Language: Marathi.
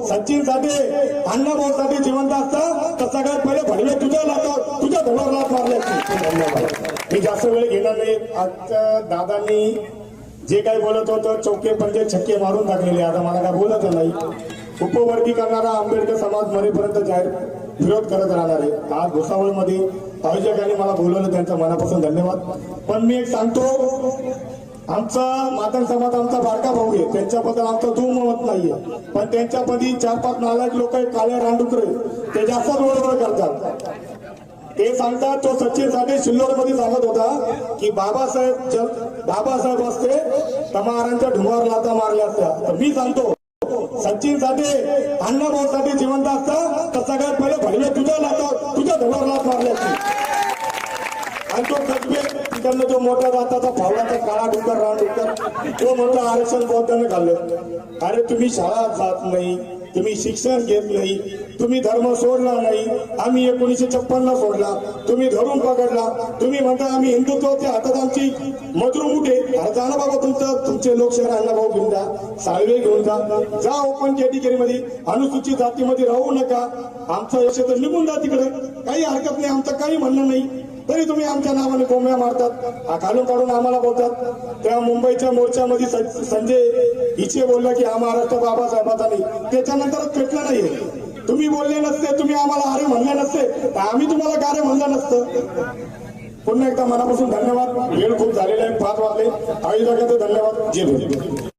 सचिन साठी अण्णाभाऊ साठी जिवंत असता तर सगळ्यात पहिले भडवे तुझ्या लाटावर तुझ्या धोडावर लाट मारल्याची. धन्यवाद. मी जास्त वेळ घेणार नाही. आजच्या दादांनी जे काही बोलत होतं चौके पंजे छक्के मारून टाकलेले. आता मला काय बोलत नाही. उपवर्गीकरणाला आंबेडकर समाज मरेपर्यंत जाहीर विरोध करत राहणार आहे. आज भुसावळमध्ये आयोजकांनी मला बोलवलं त्यांचा मनापासून धन्यवाद. पण मी एक सांगतो, आमचा मातंग समाज आमचा बारका भाऊ आहे, त्यांच्याबद्दल आमचा दुमत नाहीये. पण त्यांच्यामध्ये 4-5 नालायक लोक काळे रांडुकरे ते जास्त बरोबर करतात. ते सांगतात तो सचिन साठी सिल्लोड मध्ये सांगत होता की बाबासाहेब असते तर महाराजांच्या ढुंगावर लाथा मारल्या असत्या. तर मी सांगतो सचिन साठी अण्णाभाऊ साठी जिवंत असता तर सगळ्यात पहिले भडवे तुझ्या लाटावर तुझ्या ढुंगावर लाथ मारल्याची. आणि तो कसबे तिकडनं जो मोठ्या दाताचा फावडाचा काळा डुक्कर रान डुक्कर तो म्हणतो आरक्षण बौद्धाने खाल्लं. अरे तुम्ही शाळा जात नाही, तुम्ही शिक्षण घेत नाही, तुम्ही धर्म सोडला नाही. आम्ही 1956 सोडला, तुम्ही धरून पकडला. तुम्ही म्हणता आम्ही हिंदुत्वाच्या हातात आमची मजरू मुठे. अरे जा ना बाबा तुमचे लोकशाही अण्णाभाऊ घेऊन जा, साळवे घेऊन जा ओपन कॅटेगरी मध्ये अनुसूचित जातीमध्ये राहू नका. आमचं यश तर निघून जा तिकडे, काही हरकत नाही, आमचं काही म्हणणं नाही. तरी तुम्ही आमच्या नावाने कोंब्या मारतात, घालून काढून आम्हाला बोलतात. त्या मुंबईच्या मोर्चामध्ये संजय इचे बोलला की हा महाराष्ट्र बाबासाहेबाचा नाही, त्याच्यानंतरच पेटला नाहीये. तुम्ही बोलले नसते, तुम्ही आम्हाला अरे म्हणले नसते तर आम्ही तुम्हाला गारे म्हणलं नसतं. पुन्हा एकदा मनापासून धन्यवाद. वेळ खूप झालेला आहे, 5 वाजले. आयोजकांचे धन्यवाद. जय भीम.